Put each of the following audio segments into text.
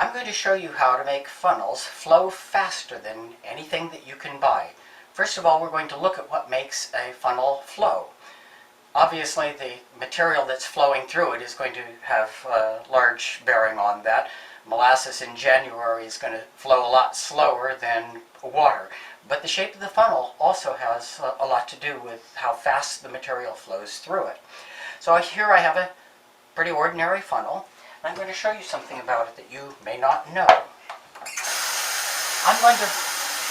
I'm going to show you how to make funnels flow faster than anything that you can buy. First of all, we're going to look at what makes a funnel flow. Obviously, the material that's flowing through it is going to have a large bearing on that. Molasses in January is going to flow a lot slower than water. But the shape of the funnel also has a lot to do with how fast the material flows through it. So here I have a pretty ordinary funnel. I'm going to show you something about it that you may not know. I'm going to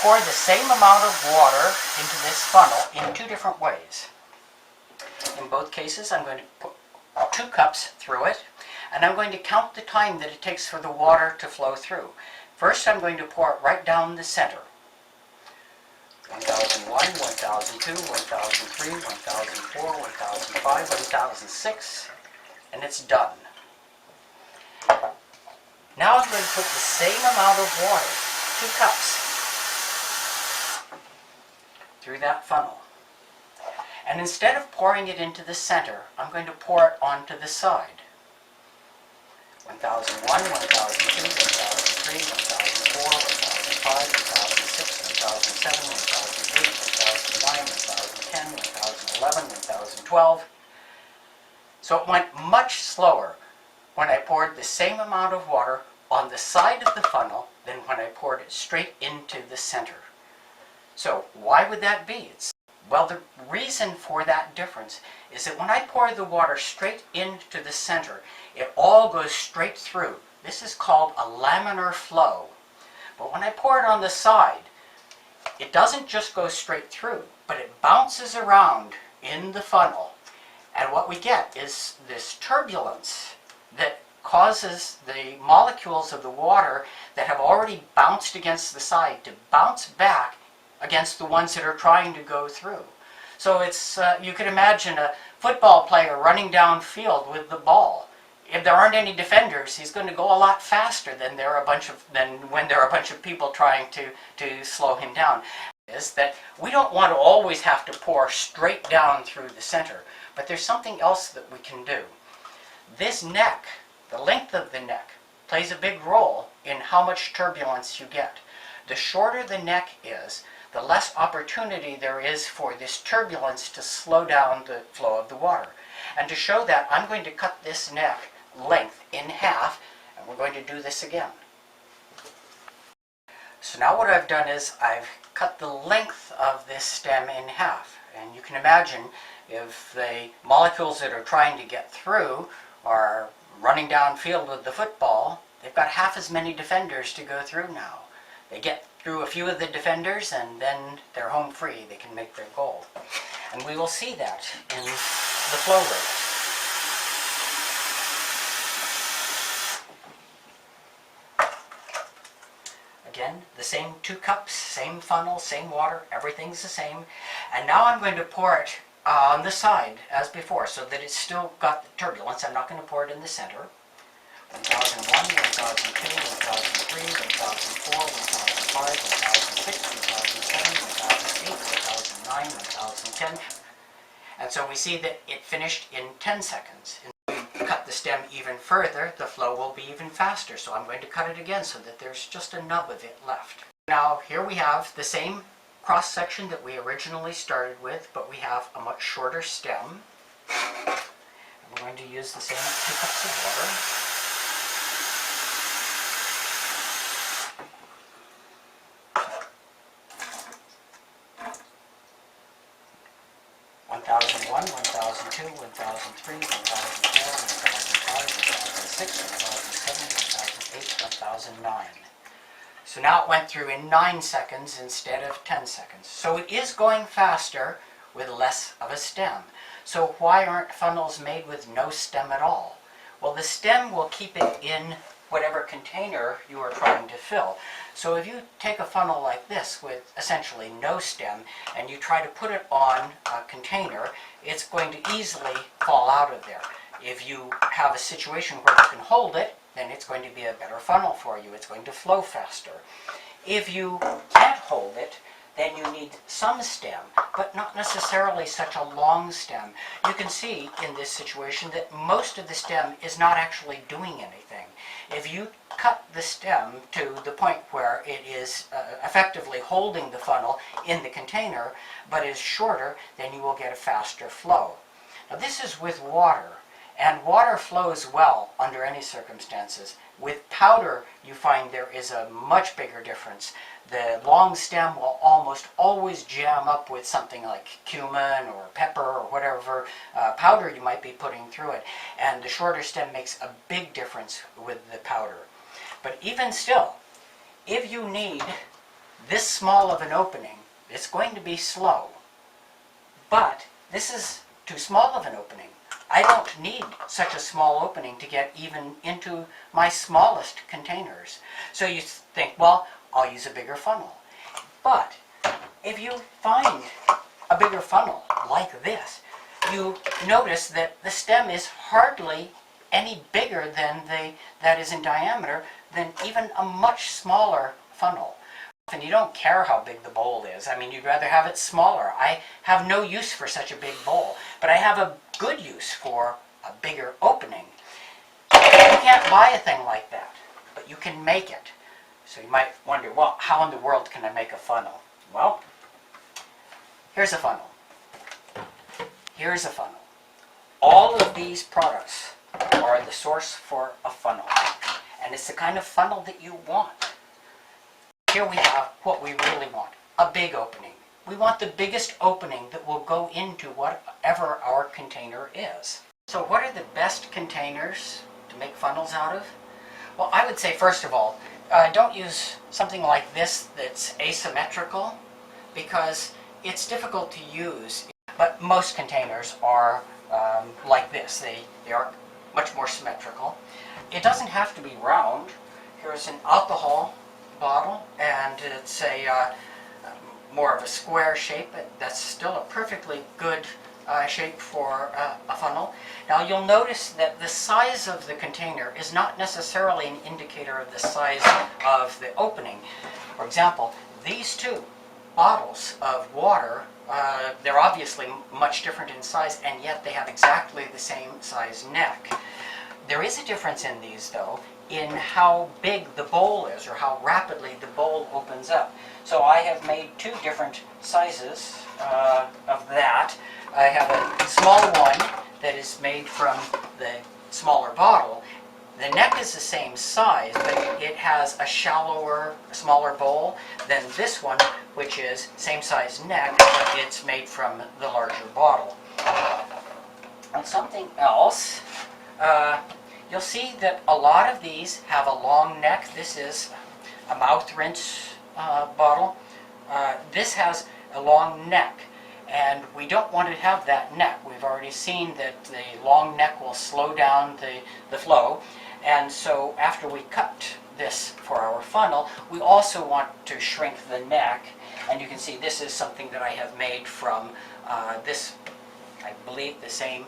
pour the same amount of water into this funnel in two different ways. In both cases, I'm going to put 2 cups through it, and I'm going to count the time that it takes for the water to flow through. First, I'm going to pour it right down the center. 1001, 1002, 1003, 1004, 1005, 1006, and it's done. Now I'm going to put the same amount of water, 2 cups, through that funnel. And instead of pouring it into the center, I'm going to pour it onto the side. 1001, 1002, 1003, 1004, 1005, 1006, 1007, 1008, 1009, 1010, 1011, 1012. So it went much slower when I poured the same amount of water on the side of the funnel than when I poured it straight into the center. So why would that be? Well, the reason for that difference is that when I pour the water straight into the center, it all goes straight through. This is called a laminar flow. But when I pour it on the side, it doesn't just go straight through, but it bounces around in the funnel. And what we get is this turbulence that causes the molecules of the water that have already bounced against the side to bounce back against the ones that are trying to go through. So it's you can imagine a football player running downfield with the ball. If there aren't any defenders, he's going to go a lot faster than when there are a bunch of people trying to slow him down. Is that we don't want to always have to pour straight down through the center, but there's something else that we can do. This neck, the length of the neck, plays a big role in how much turbulence you get. The shorter the neck is, the less opportunity there is for this turbulence to slow down the flow of the water. And to show that, I'm going to cut this neck length in half, and we're going to do this again. So now what I've done is I've cut the length of this stem in half. And you can imagine if the molecules that are trying to get through are running downfield with the football, they've got half as many defenders to go through now. They get through a few of the defenders and then they're home free. They can make their goal. And we will see that in the flow rate. Again, the same 2 cups, same funnel, same water, everything's the same. And now I'm going to pour it on the side as before so that it's still got the turbulence. I'm not going to pour it in the center. 1001, 1002, 1003, 1004, 1005, 1006, 1007, 1008, 1009, 1010. And so we see that it finished in 10 seconds. And if we cut the stem even further, the flow will be even faster. So I'm going to cut it again so that there's just a nub of it left. Now here we have the same cross section that we originally started with, but we have a much shorter stem. And we're going to use the same 2 cups of water. 1001, 1002, 1003, 1004, 1005, 1006, 1007, 1008, 1009. So now it went through in 9 seconds instead of 10 seconds. So it is going faster with less of a stem. So why aren't funnels made with no stem at all? Well, the stem will keep it in whatever container you are trying to fill. So if you take a funnel like this with essentially no stem and you try to put it on a container, it's going to easily fall out of there. If you have a situation where you can hold it, then it's going to be a better funnel for you. It's going to flow faster. If you can't hold it, then you need some stem, but not necessarily such a long stem. You can see in this situation that most of the stem is not actually doing anything. If you cut the stem to the point where it is effectively holding the funnel in the container, but is shorter, then you will get a faster flow. Now this is with water, and water flows well under any circumstances. With powder, you find there is a much bigger difference. The long stem will almost always jam up with something like cumin or pepper or whatever powder you might be putting through it, and the shorter stem makes a big difference with the powder. But even still, if you need this small of an opening, it's going to be slow. But this is too small of an opening. I don't need such a small opening to get even into my smallest containers. So you think, well, I'll use a bigger funnel. But if you find a bigger funnel like this, you notice that the stem is hardly any bigger than that is in diameter than even a much smaller funnel. And you don't care how big the bowl is. I mean, you'd rather have it smaller. I have no use for such a big bowl, but I have a good use for a bigger opening. You can't buy a thing like that, but you can make it. So you might wonder, well, how in the world can I make a funnel? Well, here's a funnel. Here's a funnel. All of these products are the source for a funnel, and it's the kind of funnel that you want. Here we have what we really want, a big opening. We want the biggest opening that will go into whatever our container is. So what are the best containers to make funnels out of? Well, I would say first of all, don't use something like this that's asymmetrical, because it's difficult to use. But most containers are like this. They are much more symmetrical. It doesn't have to be round. Here's an alcohol bottle, and it's a more of a square shape, but that's still a perfectly good shape for a funnel. Now you'll notice that the size of the container is not necessarily an indicator of the size of the opening. For example, these two bottles of water, they're obviously much different in size, and yet they have exactly the same size neck. There is a difference in these, though, in how big the bowl is, or how rapidly the bowl opens up. So I have made two different sizes of that. I have a small one that is made from the smaller bottle. The neck is the same size, but it has a shallower, smaller bowl than this one, which is same size neck, but it's made from the larger bottle. And something else, you'll see that a lot of these have a long neck. This is a mouth rinse bottle. This has a long neck, and we don't want to have that neck. We've already seen that the long neck will slow down the flow, and so after we cut this for our funnel, we also want to shrink the neck. And you can see this is something that I have made from this, I believe, the same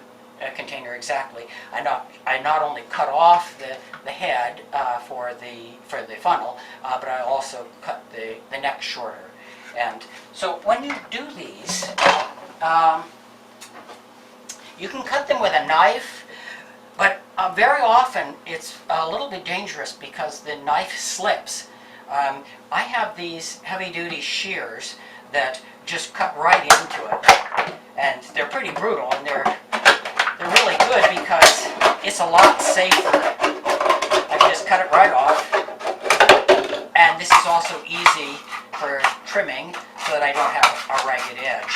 container exactly. I not only cut off the head for the funnel, but I also cut the neck shorter. And so when you do these, you can cut them with a knife, but very often it's a little bit dangerous because the knife slips. I have these heavy-duty shears that just cut right into it, and they're pretty brutal, and they're really good because it's a lot safer. I can just cut it right off, and this is also easy for trimming so that I don't have a ragged edge.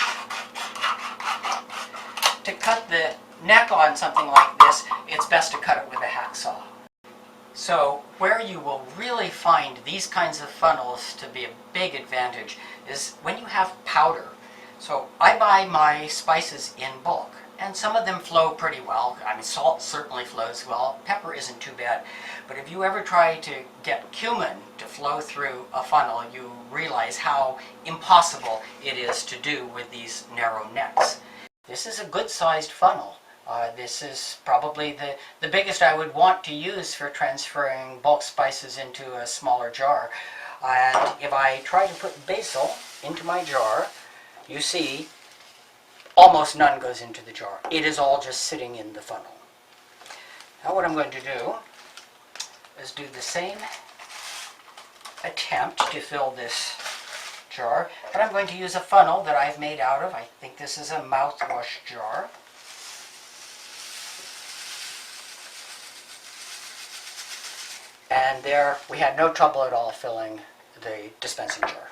To cut the neck on something like this, it's best to cut it with a hacksaw. So where you will really find these kinds of funnels to be a big advantage is when you have powder. So I buy my spices in bulk, and some of them flow pretty well. I mean, salt certainly flows well. Pepper isn't too bad. But if you ever try to get cumin to flow through a funnel, you realize how impossible it is to do with these narrow necks. This is a good-sized funnel. This is probably the biggest I would want to use for transferring bulk spices into a smaller jar. And if I try to put basil into my jar, you see almost none goes into the jar. It is all just sitting in the funnel. Now what I'm going to do, is do the same attempt to fill this jar, but I'm going to use a funnel that I've made out of, I think this is a mouthwash jar. And there, we had no trouble at all filling the dispensing jar.